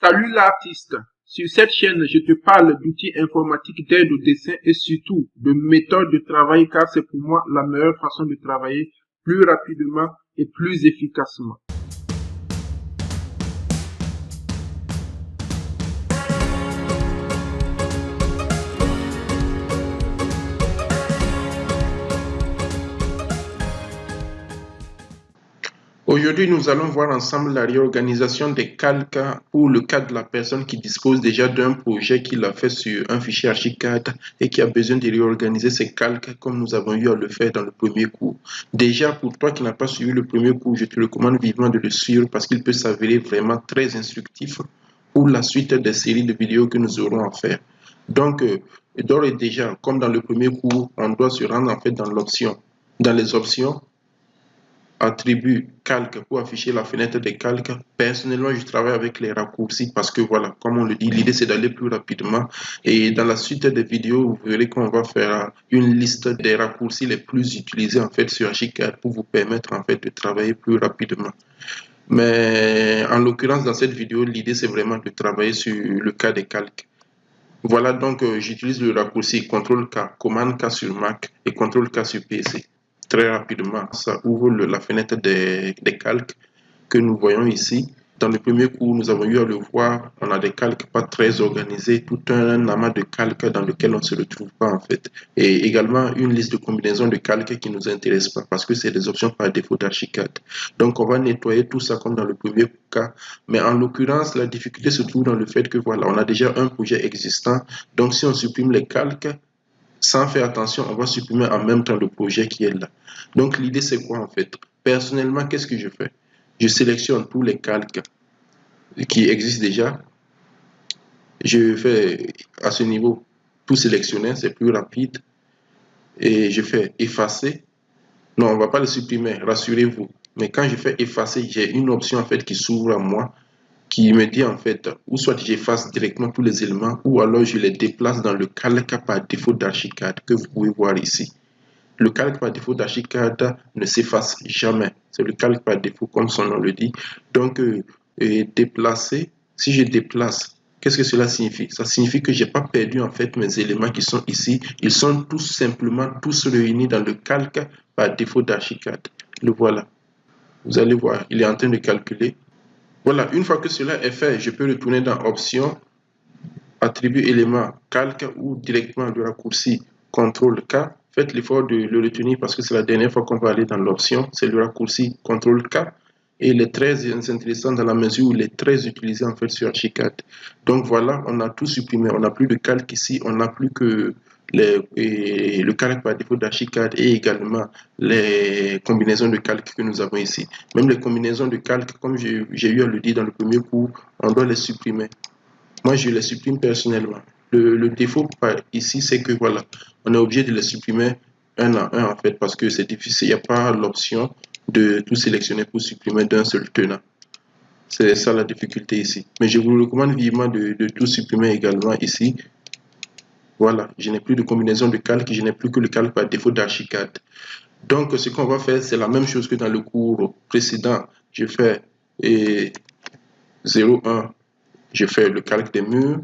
Salut l'artiste. Sur cette chaîne, je te parle d'outils informatiques d'aide au dessin et surtout de méthodes de travail car c'est pour moi la meilleure façon de travailler plus rapidement et plus efficacement. Aujourd'hui, nous allons voir ensemble la réorganisation des calques pour le cas de la personne qui dispose déjà d'un projet qu'il a fait sur un fichier Archicad et qui a besoin de réorganiser ses calques comme nous avons eu à le faire dans le premier cours. Déjà, pour toi qui n'as pas suivi le premier cours, je te recommande vivement de le suivre parce qu'il peut s'avérer vraiment très instructif pour la suite des séries de vidéos que nous aurons à faire. Donc, d'ores et déjà, comme dans le premier cours, on doit se rendre en fait dans les options, attribut calque pour afficher la fenêtre des calques. Personnellement, je travaille avec les raccourcis parce que voilà, comme on le dit, l'idée c'est d'aller plus rapidement. Et dans la suite des vidéos, vous verrez qu'on va faire une liste des raccourcis les plus utilisés en fait sur Archicad pour vous permettre en fait de travailler plus rapidement. Mais en l'occurrence, dans cette vidéo, l'idée c'est vraiment de travailler sur le cas des calques. Voilà donc, j'utilise le raccourci CTRL-K, commande K sur Mac et CTRL-K sur PC. Très rapidement, ça ouvre la fenêtre des calques que nous voyons ici. Dans le premier cours, nous avons eu à le voir, on a des calques pas très organisés, tout un amas de calques dans lequel on ne se retrouve pas en fait. Et également une liste de combinaisons de calques qui ne nous intéressent pas parce que c'est des options par défaut d'Archicad. Donc on va nettoyer tout ça comme dans le premier cas. Mais en l'occurrence, la difficulté se trouve dans le fait que voilà, on a déjà un projet existant. Donc si on supprime les calques, sans faire attention, on va supprimer en même temps le projet qui est là. Donc l'idée c'est quoi en fait? Personnellement, qu'est-ce que je fais? Je sélectionne tous les calques qui existent déjà. Je fais à ce niveau tout sélectionner, c'est plus rapide. Et je fais effacer. Non, on ne va pas le supprimer, rassurez-vous. Mais quand je fais effacer, j'ai une option en fait qui s'ouvre à moi, qui me dit en fait, ou soit j'efface directement tous les éléments, ou alors je les déplace dans le calque par défaut d'Archicad que vous pouvez voir ici. Le calque par défaut d'Archicad ne s'efface jamais. C'est le calque par défaut, comme son nom le dit. Donc, déplacer, si je déplace, qu'est-ce que cela signifie? Ça signifie que je n'ai pas perdu en fait mes éléments qui sont ici. Ils sont tout simplement tous réunis dans le calque par défaut d'Archicad. Le voilà. Vous allez voir, il est en train de calculer. Voilà, une fois que cela est fait, je peux retourner dans Options, attribut élément calque ou directement le raccourci CTRL-K. Faites l'effort de le retenir parce que c'est la dernière fois qu'on va aller dans l'option. C'est le raccourci CTRL-K et il est très intéressant dans la mesure où il est très utilisé en fait sur Archicad. Donc voilà, on a tout supprimé. On n'a plus de calque ici, on n'a plus que le calque par défaut d'Archicad et également les combinaisons de calque que nous avons ici. Même les combinaisons de calque, comme j'ai eu à le dire dans le premier cours, on doit les supprimer. Moi, je les supprime personnellement. Le défaut ici, c'est que voilà, on est obligé de les supprimer un à un en fait parce que c'est difficile. Il n'y a pas l'option de tout sélectionner pour supprimer d'un seul tenant. C'est ça la difficulté ici. Mais je vous recommande vivement de tout supprimer également ici. Voilà, je n'ai plus de combinaison de calque, je n'ai plus que le calque par défaut d'Archicad. Donc, ce qu'on va faire, c'est la même chose que dans le cours précédent. Je fais 0,1. Je fais le calque des murs.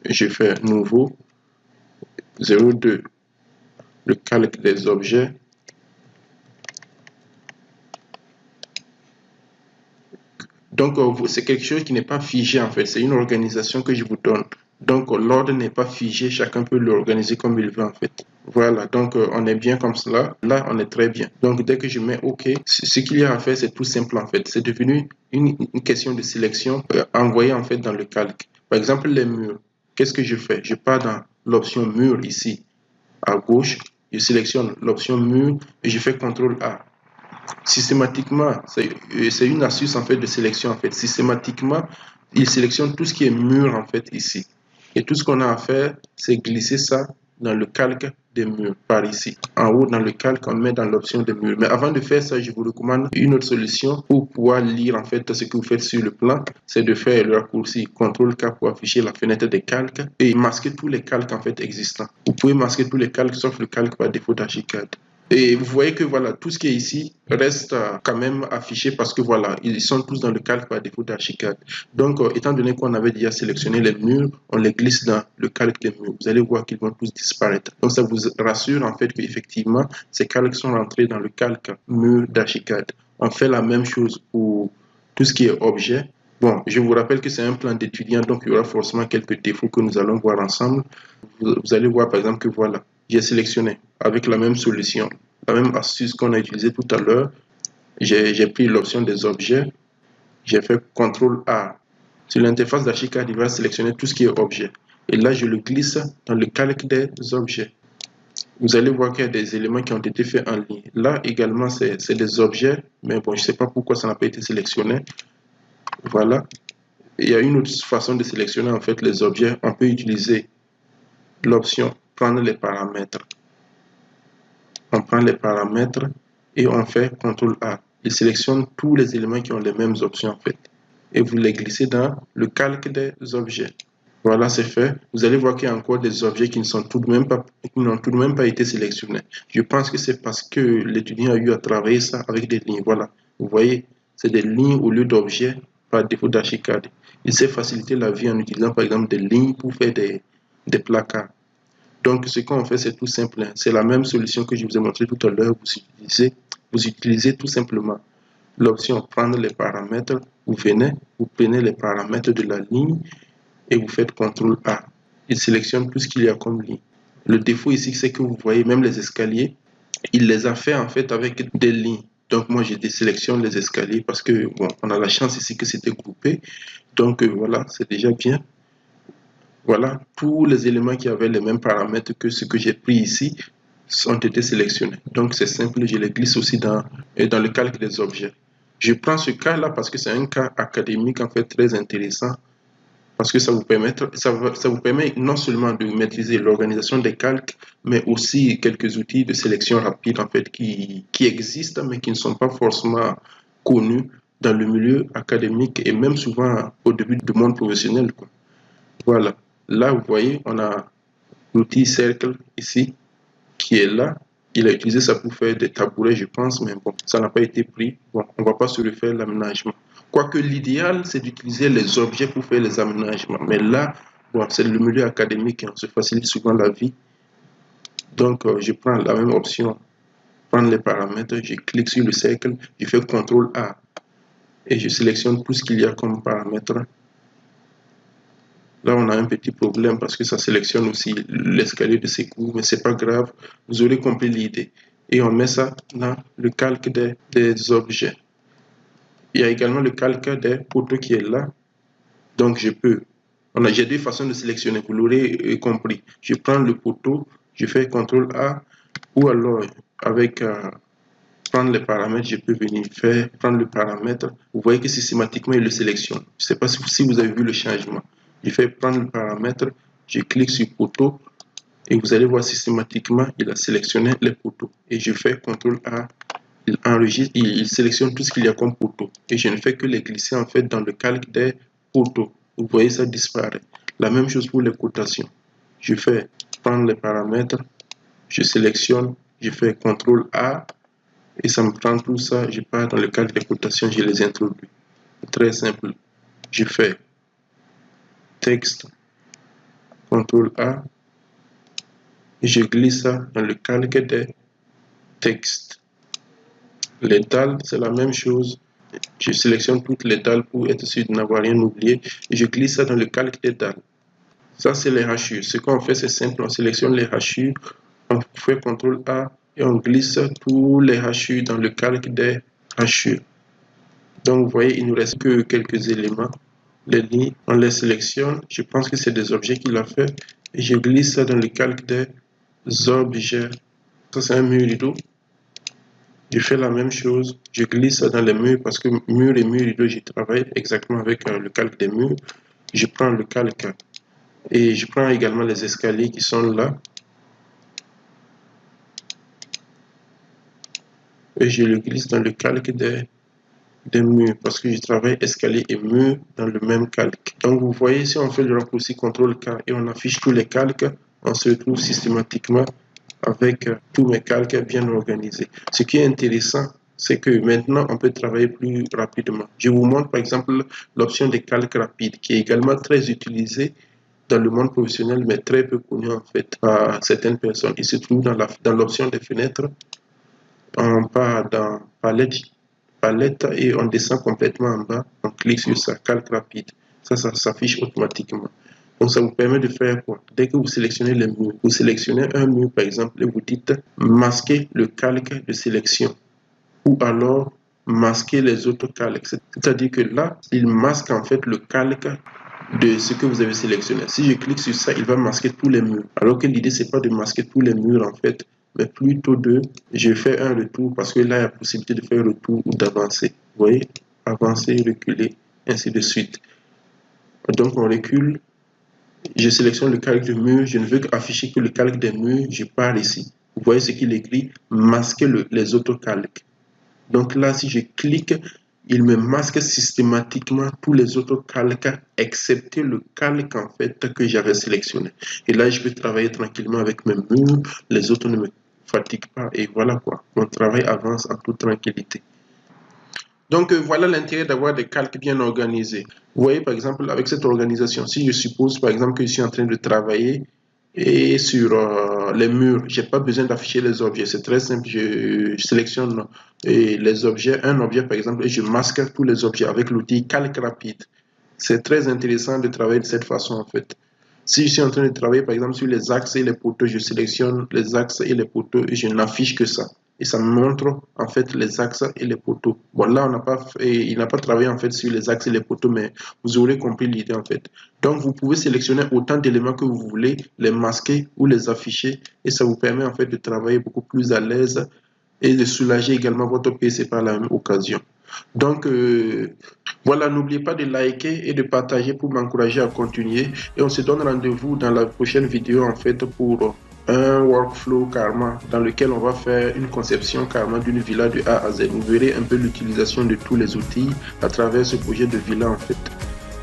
Je fais nouveau 0,2. Le calque des objets. Donc, c'est quelque chose qui n'est pas figé en fait. C'est une organisation que je vous donne. Donc, l'ordre n'est pas figé. Chacun peut l'organiser comme il veut en fait. Voilà, donc on est bien comme cela. Là, on est très bien. Donc, dès que je mets OK, ce qu'il y a à faire, c'est tout simple en fait. C'est devenu une question de sélection envoyée en fait dans le calque. Par exemple, les murs. Qu'est-ce que je fais? Je pars dans l'option mur ici à gauche. Je sélectionne l'option mur et je fais CTRL A. Systématiquement, c'est une astuce en fait de sélection en fait. Systématiquement, il sélectionne tout ce qui est mur en fait ici. Et tout ce qu'on a à faire, c'est glisser ça dans le calque des murs par ici. En haut dans le calque, on met dans l'option des murs. Mais avant de faire ça, je vous recommande une autre solution pour pouvoir lire en fait ce que vous faites sur le plan. C'est de faire le raccourci CTRL-K pour afficher la fenêtre des calques et masquer tous les calques en fait existants. Vous pouvez masquer tous les calques sauf le calque par défaut d'Archicad. Et vous voyez que voilà, tout ce qui est ici reste quand même affiché parce que voilà, ils sont tous dans le calque par défaut d'Archicad. Donc, étant donné qu'on avait déjà sélectionné les murs, on les glisse dans le calque des murs. Vous allez voir qu'ils vont tous disparaître. Donc, ça vous rassure en fait qu'effectivement, ces calques sont rentrés dans le calque mur d'Archicad. On fait la même chose pour tout ce qui est objet. Bon, je vous rappelle que c'est un plan d'étudiant, donc il y aura forcément quelques défauts que nous allons voir ensemble. Vous allez voir par exemple que voilà, j'ai sélectionné avec la même solution, la même astuce qu'on a utilisée tout à l'heure. J'ai pris l'option des objets, j'ai fait CTRL A. Sur l'interface d'Archicad, il va sélectionner tout ce qui est objet. Et là, je le glisse dans le calque des objets. Vous allez voir qu'il y a des éléments qui ont été faits en ligne. Là également, c'est des objets, mais bon, je ne sais pas pourquoi ça n'a pas été sélectionné. Voilà. Il y a une autre façon de sélectionner en fait les objets. On peut utiliser l'option prendre les paramètres. On prend les paramètres et on fait CTRL A. Il sélectionne tous les éléments qui ont les mêmes options en fait. Et vous les glissez dans le calque des objets. Voilà, c'est fait. Vous allez voir qu'il y a encore des objets qui n'ont tout de même pas été sélectionnés. Je pense que c'est parce que l'étudiant a eu à travailler ça avec des lignes. Voilà, vous voyez, c'est des lignes au lieu d'objets par défaut d'Archicad. Il s'est facilité la vie en utilisant par exemple des lignes pour faire des placards. Donc, ce qu'on fait, c'est tout simple. C'est la même solution que je vous ai montré tout à l'heure. Vous utilisez tout simplement l'option prendre les paramètres. Vous prenez les paramètres de la ligne et vous faites CTRL A. Il sélectionne tout ce qu'il y a comme ligne. Le défaut ici, c'est que vous voyez même les escaliers, il les a fait en fait avec des lignes. Donc moi, j'ai désélectionne les escaliers parce que bon, on a la chance ici que c'était groupé. Donc voilà, c'est déjà bien. Voilà, tous les éléments qui avaient les mêmes paramètres que ce que j'ai pris ici ont été sélectionnés. Donc c'est simple, je les glisse aussi dans le calque des objets. Je prends ce cas-là parce que c'est un cas académique en fait très intéressant parce que ça vous permet non seulement de maîtriser l'organisation des calques, mais aussi quelques outils de sélection rapide en fait qui existent mais qui ne sont pas forcément connus dans le milieu académique et même souvent au début du monde professionnel, quoi. Voilà. Là, vous voyez, on a l'outil cercle ici qui est là. Il a utilisé ça pour faire des tabourets, je pense, mais bon, ça n'a pas été pris. Bon, on ne va pas se refaire l'aménagement. Quoique l'idéal, c'est d'utiliser les objets pour faire les aménagements. Mais là, bon, c'est le milieu académique et on se facilite souvent la vie. Donc, je prends la même option, prendre les paramètres, je clique sur le cercle, je fais CTRL A et je sélectionne tout ce qu'il y a comme paramètres. Là, on a un petit problème parce que ça sélectionne aussi l'escalier de secours, mais c'est pas grave, vous aurez compris l'idée. Et on met ça dans le calque des objets. Il y a également le calque des poteaux qui est là. Donc, j'ai deux façons de sélectionner, vous l'aurez compris. Je prends le poteau, je fais CTRL A, ou alors avec prendre les paramètres, je peux venir prendre le paramètre. Vous voyez que systématiquement, il le sélectionne. Je ne sais pas si vous avez vu le changement. Je fais prendre le paramètre, je clique sur poteau et vous allez voir systématiquement, il a sélectionné les poteaux. Et je fais CTRL A, il enregistre, il sélectionne tout ce qu'il y a comme poteau. Et je ne fais que les glisser en fait dans le calque des poteaux. Vous voyez, ça disparaît. La même chose pour les cotations. Je fais prendre les paramètres, je sélectionne, je fais CTRL A et ça me prend tout ça. Je pars dans le calque des cotations, je les introduis. Très simple. Je fais texte, CTRL A, et je glisse ça dans le calque des textes. Les dalles, c'est la même chose. Je sélectionne toutes les dalles pour être sûr de n'avoir rien oublié. Et je glisse ça dans le calque des dalles. Ça, c'est les hachures. Ce qu'on fait, c'est simple. On sélectionne les hachures, on fait CTRL A et on glisse tous les hachures dans le calque des hachures. Donc, vous voyez, il ne nous reste que quelques éléments. Les lignes, on les sélectionne. Je pense que c'est des objets qu'il a fait. Et je glisse ça dans le calque des objets. Ça, c'est un mur rideau. Je fais la même chose. Je glisse ça dans les murs parce que mur et mur rideau, je travaille exactement avec le calque des murs. Je prends le calque et je prends également les escaliers qui sont là. Et je le glisse dans le calque des murs parce que je travaille escalier et mur dans le même calque. Donc vous voyez, si on fait le raccourci CTRL K et on affiche tous les calques, on se retrouve systématiquement avec tous mes calques bien organisés. Ce qui est intéressant, c'est que maintenant, on peut travailler plus rapidement. Je vous montre par exemple l'option des calques rapides, qui est également très utilisée dans le monde professionnel, mais très peu connue en fait par certaines personnes. Il se trouve dans l'option des fenêtres, on part dans palette et on descend complètement en bas, on clique sur ça, calque rapide. Ça s'affiche automatiquement. Donc ça vous permet de faire quoi? Dès que vous sélectionnez les murs, vous sélectionnez un mur par exemple et vous dites masquer le calque de sélection ou alors masquer les autres calques. C'est-à-dire que là, il masque en fait le calque de ce que vous avez sélectionné. Si je clique sur ça, il va masquer tous les murs. Alors que l'idée, c'est pas de masquer tous les murs en fait, mais plutôt je fais un retour parce que là, il y a la possibilité de faire un retour ou d'avancer. Vous voyez, avancer, reculer, ainsi de suite. Donc on recule. Je sélectionne le calque de mur, je ne veux qu'afficher que le calque des murs, je pars ici. Vous voyez ce qu'il écrit, masquer les autres calques. Donc là, si je clique, il me masque systématiquement tous les autres calques, excepté le calque en fait que j'avais sélectionné. Et là, je peux travailler tranquillement avec mes murs, les autres ne me fatiguent pas, et voilà quoi. Mon travail avance en toute tranquillité. Donc voilà l'intérêt d'avoir des calques bien organisés. Vous voyez par exemple avec cette organisation, si je suppose par exemple que je suis en train de travailler et sur les murs, j'ai pas besoin d'afficher les objets, c'est très simple, je sélectionne les objets, un objet par exemple, et je masque tous les objets avec l'outil calque rapide. C'est très intéressant de travailler de cette façon en fait. Si je suis en train de travailler par exemple sur les axes et les poteaux, je sélectionne les axes et les poteaux et je n'affiche que ça. Et ça me montre en fait les axes et les poteaux. Bon là, il n'a pas travaillé en fait sur les axes et les poteaux, mais vous aurez compris l'idée en fait. Donc vous pouvez sélectionner autant d'éléments que vous voulez, les masquer ou les afficher et ça vous permet en fait de travailler beaucoup plus à l'aise et de soulager également votre PC par la même occasion. Donc voilà, n'oubliez pas de liker et de partager pour m'encourager à continuer. Et on se donne rendez-vous dans la prochaine vidéo en fait pour un workflow carrément dans lequel on va faire une conception carrément d'une villa de A à Z. Vous verrez un peu l'utilisation de tous les outils à travers ce projet de villa en fait.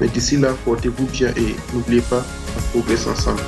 Mais d'ici là, portez-vous bien et n'oubliez pas, on progresse ensemble.